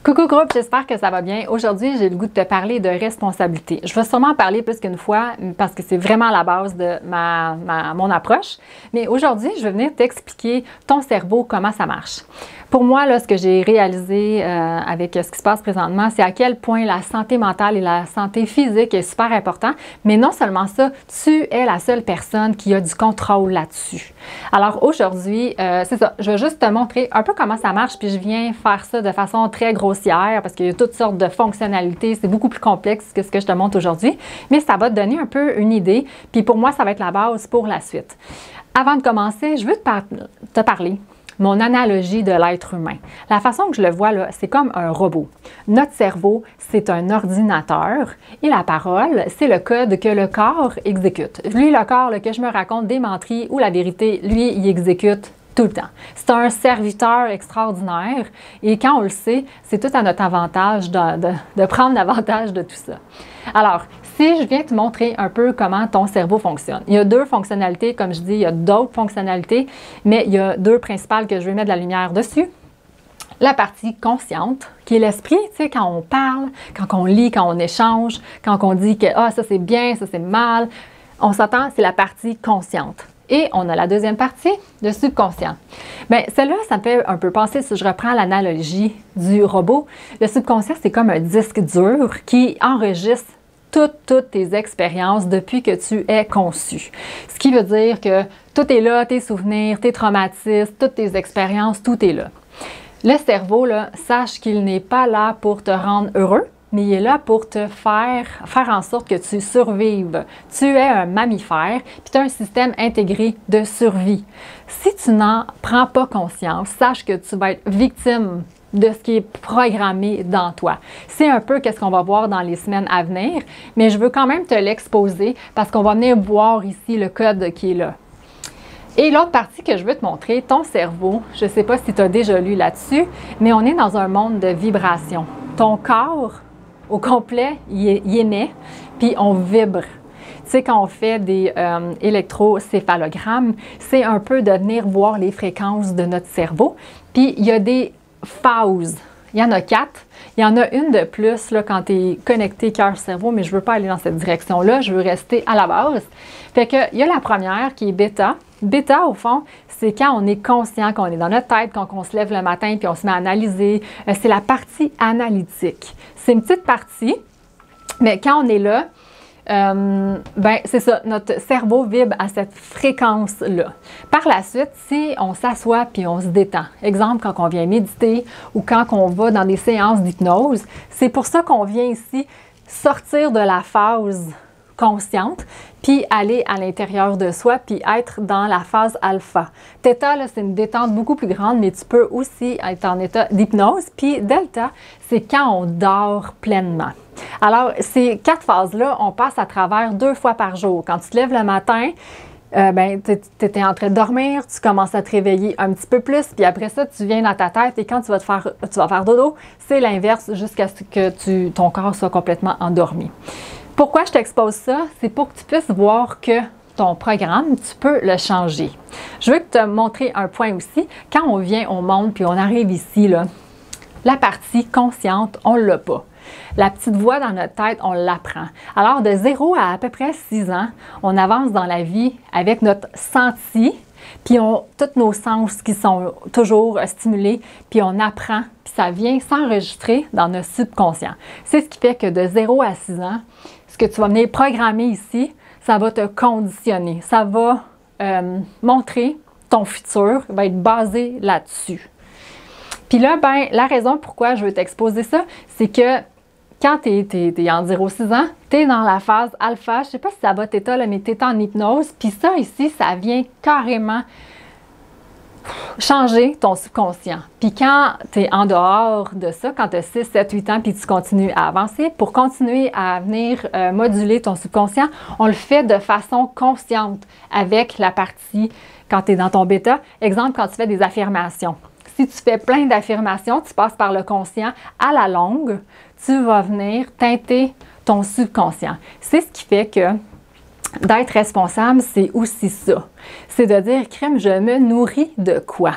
Coucou groupe, j'espère que ça va bien. Aujourd'hui, j'ai le goût de te parler de responsabilité. Je vais sûrement en parler plus qu'une fois parce que c'est vraiment la base de mon approche. Mais aujourd'hui, je vais venir t'expliquer ton cerveau, comment ça marche. Pour moi, là, ce que j'ai réalisé avec ce qui se passe présentement, c'est à quel point la santé mentale et la santé physique est super important. Mais non seulement ça, tu es la seule personne qui a du contrôle là-dessus. Alors aujourd'hui, c'est ça, je vais juste te montrer un peu comment ça marche, puis je viens faire ça de façon très grossière parce qu'il y a toutes sortes de fonctionnalités. C'est beaucoup plus complexe que ce que je te montre aujourd'hui, mais ça va te donner un peu une idée. Puis pour moi, ça va être la base pour la suite. Avant de commencer, je veux te parler mon analogie de l'être humain. La façon que je le vois, là, c'est comme un robot. Notre cerveau, c'est un ordinateur et la parole, c'est le code que le corps exécute. Lui, le corps, là, que je me raconte des menteries ou la vérité, lui, il exécute tout le temps. C'est un serviteur extraordinaire et quand on le sait, c'est tout à notre avantage de prendre l'avantage de tout ça. Alors, si je viens te montrer un peu comment ton cerveau fonctionne. Il y a deux fonctionnalités, comme je dis, il y a d'autres fonctionnalités, mais il y a deux principales que je vais mettre de la lumière dessus. La partie consciente, qui est l'esprit, tu sais, quand on parle, quand on lit, quand on échange, quand on dit que ça c'est bien, ça c'est mal, on s'entend, c'est la partie consciente. Et on a la deuxième partie, le subconscient. Bien, celle-là, ça me fait un peu penser, si je reprends l'analogie du robot, le subconscient, c'est comme un disque dur qui enregistre toutes tes expériences depuis que tu es conçu. Ce qui veut dire que tout est là, tes souvenirs, tes traumatismes, toutes tes expériences, tout est là. Le cerveau, là, sache qu'il n'est pas là pour te rendre heureux, mais il est là pour te faire en sorte que tu survives. Tu es un mammifère, puis tu as un système intégré de survie. Si tu n'en prends pas conscience, sache que tu vas être victime de ce qui est programmé dans toi. C'est un peu qu'est-ce qu'on va voir dans les semaines à venir, mais je veux quand même te l'exposer parce qu'on va venir voir ici le code qui est là. Et l'autre partie que je veux te montrer, ton cerveau, je ne sais pas si tu as déjà lu là-dessus, mais on est dans un monde de vibrations. Ton corps, au complet, il émet, puis on vibre. Tu sais, quand on fait des électrocéphalogrammes, c'est un peu de venir voir les fréquences de notre cerveau. Puis il y a des phases. Il y en a 4. Il y en a une de plus là, quand tu es connecté cœur-cerveau, mais je ne veux pas aller dans cette direction-là. Je veux rester à la base. Fait que il y a la première qui est bêta. Bêta, au fond, c'est quand on est conscient, qu'on est dans notre tête, quand on se lève le matin puis on se met à analyser. C'est la partie analytique. C'est une petite partie, mais quand on est là, ben c'est ça, notre cerveau vibre à cette fréquence-là. Par la suite, si on s'assoit puis on se détend, exemple quand on vient méditer ou quand on va dans des séances d'hypnose, c'est pour ça qu'on vient ici sortir de la phase consciente, puis aller à l'intérieur de soi, puis être dans la phase alpha. Theta, là, c'est une détente beaucoup plus grande, mais tu peux aussi être en état d'hypnose. Puis delta, c'est quand on dort pleinement. Alors, ces 4 phases-là, on passe à travers 2 fois par jour. Quand tu te lèves le matin, ben, tu étais en train de dormir, tu commences à te réveiller un petit peu plus, puis après ça, tu viens dans ta tête et quand tu vas faire dodo, c'est l'inverse jusqu'à ce que ton corps soit complètement endormi. Pourquoi je t'expose ça? C'est pour que tu puisses voir que ton programme, tu peux le changer. Je veux te montrer un point aussi. Quand on vient au monde puis on arrive ici, là, la partie consciente, on ne l'a pas. La petite voix dans notre tête, on l'apprend. Alors, de 0 à peu près 6 ans, on avance dans la vie avec notre senti, puis tous nos sens qui sont toujours stimulés, puis on apprend, puis ça vient s'enregistrer dans notre subconscient. C'est ce qui fait que de 0 à 6 ans, ce que tu vas venir programmer ici, ça va te conditionner. Ça va montrer ton futur, va être basé là-dessus. Puis là, ben, la raison pourquoi je veux t'exposer ça, c'est que quand tu es en 0-6 ans, tu es dans la phase alpha, je ne sais pas si ça va t'état, mais tu es en hypnose, puis ça ici, ça vient carrément changer ton subconscient. Puis quand tu es en dehors de ça, quand tu as 6, 7, 8 ans, puis tu continues à avancer, pour continuer à venir moduler ton subconscient, on le fait de façon consciente avec la partie quand tu es dans ton bêta. Exemple, quand tu fais des affirmations. Si tu fais plein d'affirmations, tu passes par le conscient, à la longue, tu vas venir teinter ton subconscient. C'est ce qui fait que d'être responsable, c'est aussi ça. C'est de dire, crème, je me nourris de quoi?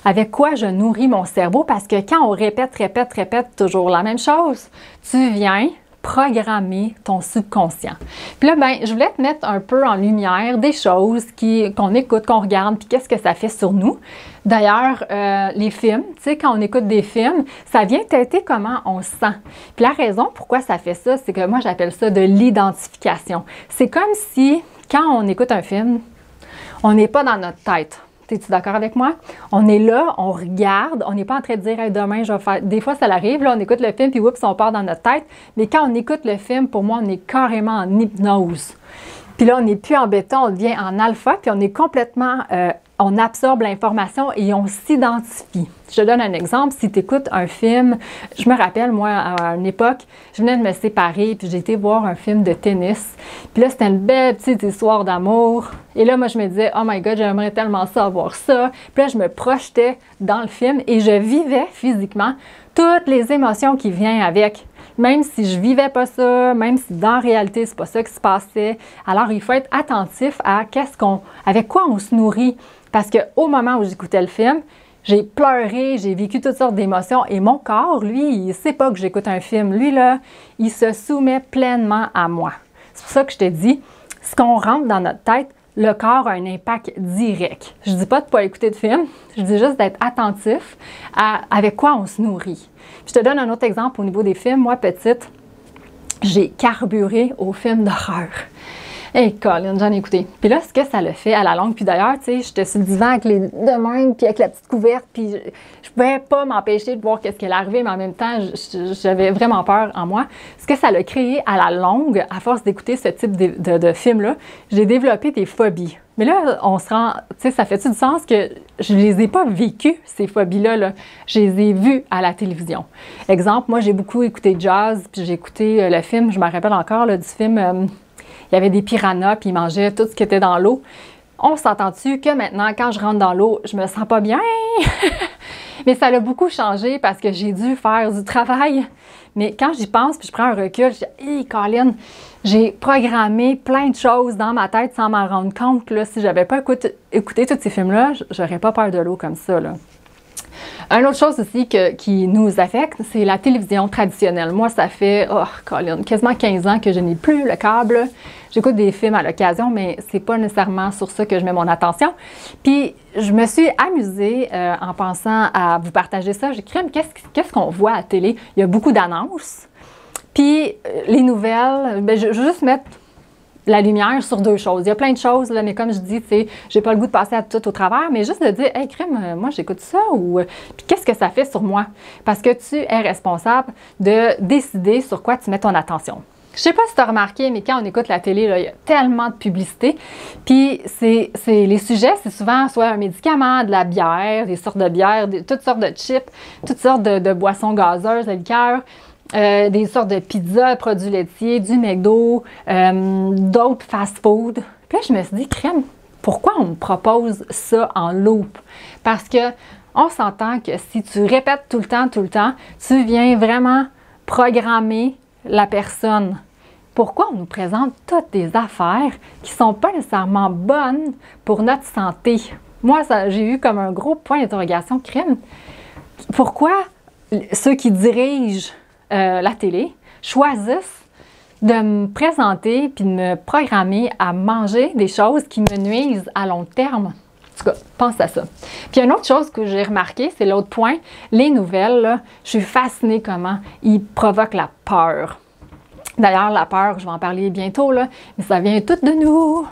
Avec quoi je nourris mon cerveau? Parce que quand on répète toujours la même chose, tu viens programmer ton subconscient. Puis là, ben, je voulais te mettre un peu en lumière des choses qu'on écoute, qu'on regarde, puis qu'est-ce que ça fait sur nous. D'ailleurs, les films, tu sais, quand on écoute des films, ça vient têter comment on se sent. Puis la raison pourquoi ça fait ça, c'est que moi, j'appelle ça de l'identification. C'est comme si, quand on écoute un film, on n'est pas dans notre tête. Es-tu d'accord avec moi? On est là, on regarde, on n'est pas en train de dire hey, demain je vais faire. Des fois, ça l'arrive, là, on écoute le film, puis oups, on part dans notre tête. Mais quand on écoute le film, pour moi, on est carrément en hypnose. Puis là, on n'est plus en béton, on devient en alpha, puis on est complètement. On absorbe l'information et on s'identifie. Je te donne un exemple. Si tu écoutes un film, je me rappelle, moi, à une époque, je venais de me séparer, puis j'ai été voir un film de tennis. Puis là, c'était une belle petite histoire d'amour. Et là, moi, je me disais, oh my God, j'aimerais tellement ça, avoir ça. Puis là, je me projetais dans le film et je vivais physiquement toutes les émotions qui viennent avec. Même si je vivais pas ça, même si dans la réalité, c'est pas ça qui se passait. Alors, il faut être attentif à avec quoi on se nourrit. Parce qu'au moment où j'écoutais le film, j'ai pleuré, j'ai vécu toutes sortes d'émotions et mon corps, lui, il ne sait pas que j'écoute un film. Lui, là, il se soumet pleinement à moi. C'est pour ça que je te dis, ce qu'on rentre dans notre tête, le corps a un impact direct. Je ne dis pas de ne pas écouter de film, je dis juste d'être attentif à avec quoi on se nourrit. Je te donne un autre exemple au niveau des films. Moi, petite, j'ai carburé aux films d'horreur. Hey, Colin, j'en ai écouté. Puis là, ce que ça le fait à la longue, puis d'ailleurs, tu sais, j'étais sur le divan avec les deux mains, puis avec la petite couverte, puis je pouvais pas m'empêcher de voir qu'est-ce qui allait arriver, mais en même temps, j'avais vraiment peur en moi. Ce que ça l'a créé à la longue, à force d'écouter ce type de film-là, j'ai développé des phobies. Mais là, on se rend, tu sais, ça fait-tu du sens que je les ai pas vécues, ces phobies-là, là? Je les ai vues à la télévision. Exemple, moi, j'ai beaucoup écouté jazz, puis j'ai écouté le film, je me rappelle encore là, du film... il y avait des piranhas, puis ils mangeaient tout ce qui était dans l'eau. On s'entend-tu que maintenant, quand je rentre dans l'eau, je me sens pas bien? Mais ça a beaucoup changé parce que j'ai dû faire du travail. Mais quand j'y pense, puis je prends un recul, je dis « Hey, Colin, j'ai programmé plein de choses dans ma tête sans m'en rendre compte. Là, si j'avais pas écouté tous ces films-là, j'aurais pas peur de l'eau comme ça. » Une autre chose aussi qui nous affecte, c'est la télévision traditionnelle. Moi, ça fait Colin, quasiment 15 ans que je n'ai plus le câble. J'écoute des films à l'occasion, mais c'est pas nécessairement sur ça que je mets mon attention. Puis, je me suis amusée en pensant à vous partager ça. J'ai écrit, qu'est-ce qu'on voit à la télé? Il y a beaucoup d'annonces. Puis, les nouvelles, je vais juste mettre la lumière sur deux choses. Il y a plein de choses, là, mais comme je dis, tu sais, j'ai pas le goût de passer à tout au travers, mais juste de dire, hey, crème, moi, j'écoute ça, ou puis qu'est-ce que ça fait sur moi? Parce que tu es responsable de décider sur quoi tu mets ton attention. Je sais pas si tu as remarqué, mais quand on écoute la télé, là, il y a tellement de publicité. Puis, les sujets, c'est souvent soit un médicament, de la bière, des sortes de bières, toutes sortes de chips, toutes sortes de boissons gazeuses, de liqueurs. Des sortes de pizzas, produits laitiers, du McDo, d'autres fast-food. Puis là, je me suis dit, crème, pourquoi on me propose ça en loop? Parce que on s'entend que si tu répètes tout le temps, tu viens vraiment programmer la personne. Pourquoi on nous présente toutes des affaires qui ne sont pas nécessairement bonnes pour notre santé? Moi, j'ai eu comme un gros point d'interrogation, crème. Pourquoi ceux qui dirigent la télé, choisissent de me présenter puis de me programmer à manger des choses qui me nuisent à long terme. En tout cas, pense à ça. Puis une autre chose que j'ai remarqué, c'est l'autre point, les nouvelles, là, je suis fascinée comment ils provoquent la peur. D'ailleurs, la peur, je vais en parler bientôt, là, mais ça vient tout de nous.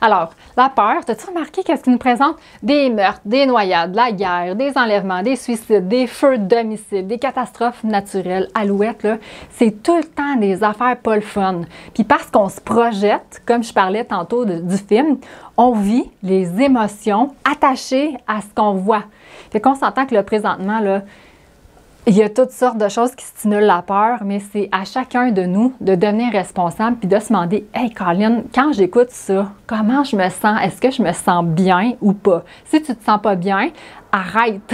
Alors, la peur, as-tu remarqué qu'est-ce qui nous présente? Des meurtres, des noyades, la guerre, des enlèvements, des suicides, des feux de domicile, des catastrophes naturelles, alouettes, là, c'est tout le temps des affaires pas le fun. Puis parce qu'on se projette, comme je parlais tantôt du film, on vit les émotions attachées à ce qu'on voit. Fait qu'on s'entend que là, présentement, là, il y a toutes sortes de choses qui stimulent la peur, mais c'est à chacun de nous de devenir responsable puis de se demander « Hey, Colin, quand j'écoute ça, comment je me sens? Est-ce que je me sens bien ou pas? » Si tu te sens pas bien, arrête!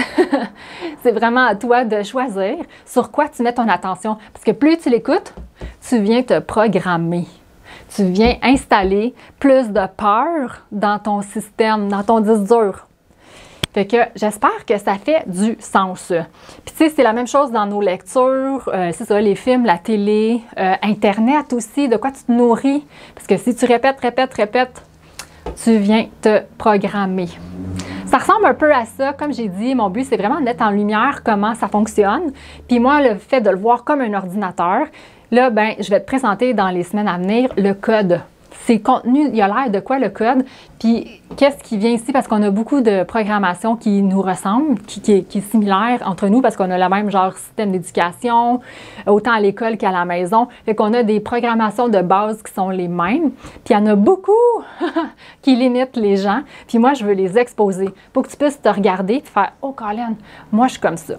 C'est vraiment à toi de choisir sur quoi tu mets ton attention. Parce que plus tu l'écoutes, tu viens te programmer. tu viens installer plus de peur dans ton système, dans ton disque dur. Fait que j'espère que ça fait du sens. Puis tu sais, c'est la même chose dans nos lectures, c'est ça, les films, la télé, Internet aussi, de quoi tu te nourris. Parce que si tu répètes, tu viens te programmer. Ça ressemble un peu à ça. Comme j'ai dit, mon but, c'est vraiment de mettre en lumière comment ça fonctionne. Puis moi, le fait de le voir comme un ordinateur, là, ben, je vais te présenter dans les semaines à venir le code. C'est contenu, il y a l'air de quoi le code, puis qu'est-ce qui vient ici, parce qu'on a beaucoup de programmation qui nous ressemble, qui est similaire entre nous, parce qu'on a le même genre système d'éducation, autant à l'école qu'à la maison. Fait qu'on a des programmations de base qui sont les mêmes, puis il y en a beaucoup qui limitent les gens, puis moi, je veux les exposer pour que tu puisses te regarder et te faire « Oh, Colin, moi, je suis comme ça ».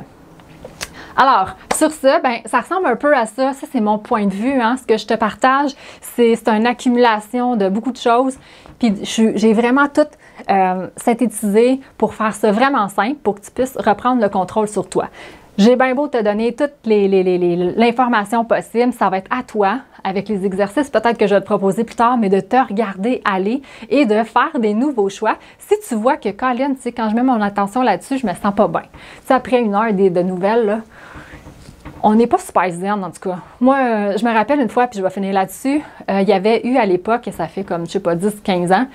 Alors, sur ça, ben, ça ressemble un peu à ça. Ça, c'est mon point de vue. Hein. Ce que je te partage, c'est une accumulation de beaucoup de choses. Puis, j'ai vraiment tout synthétisé pour faire ça vraiment simple, pour que tu puisses reprendre le contrôle sur toi. J'ai bien beau te donner toute l'information possible. Ça va être à toi, avec les exercices, peut-être que je vais te proposer plus tard, mais de te regarder aller et de faire des nouveaux choix. Si tu vois que, Colin, tu sais, quand je mets mon attention là-dessus, je me sens pas bien. Tu sais, après une heure de nouvelles, là, on n'est pas super zen, en tout cas. Moi, je me rappelle une fois, puis je vais finir là-dessus, il y avait eu à l'époque, ça fait comme, je sais pas, 10-15 ans,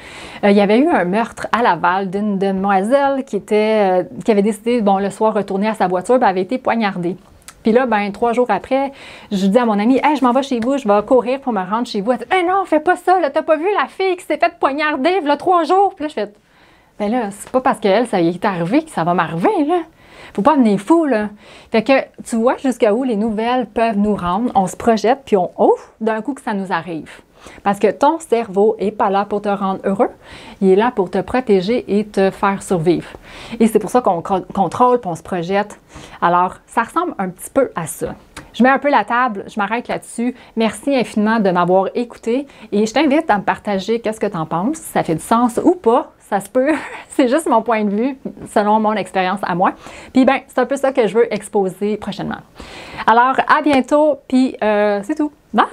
il y avait eu un meurtre à Laval d'une demoiselle qui avait décidé, bon, le soir, retourner à sa voiture, puis avait été poignardée. Puis là, ben 3 jours après, je dis à mon amie, « Hey, je m'en vais chez vous, je vais courir pour me rendre chez vous. » Elle dit, « Hey, non, fais pas ça, là, t'as pas vu la fille qui s'est faite poignarder, il y a 3 jours. » Puis là, je fais, « Ben là, c'est pas parce qu'elle, ça y est arrivé que ça va m'arriver, là. Faut pas venir fou, là. » Fait que tu vois jusqu'à où les nouvelles peuvent nous rendre, on se projette, puis on ouf, d'un coup que ça nous arrive. Parce que ton cerveau n'est pas là pour te rendre heureux, il est là pour te protéger et te faire survivre. Et c'est pour ça qu'on contrôle puis on se projette. Alors, ça ressemble un petit peu à ça. Je mets un peu la table, je m'arrête là-dessus. Merci infiniment de m'avoir écouté et je t'invite à me partager qu'est-ce que tu en penses, si ça fait du sens ou pas. Ça se peut, c'est juste mon point de vue selon mon expérience à moi. Puis ben, c'est un peu ça que je veux exposer prochainement. Alors, à bientôt, puis c'est tout. Bye!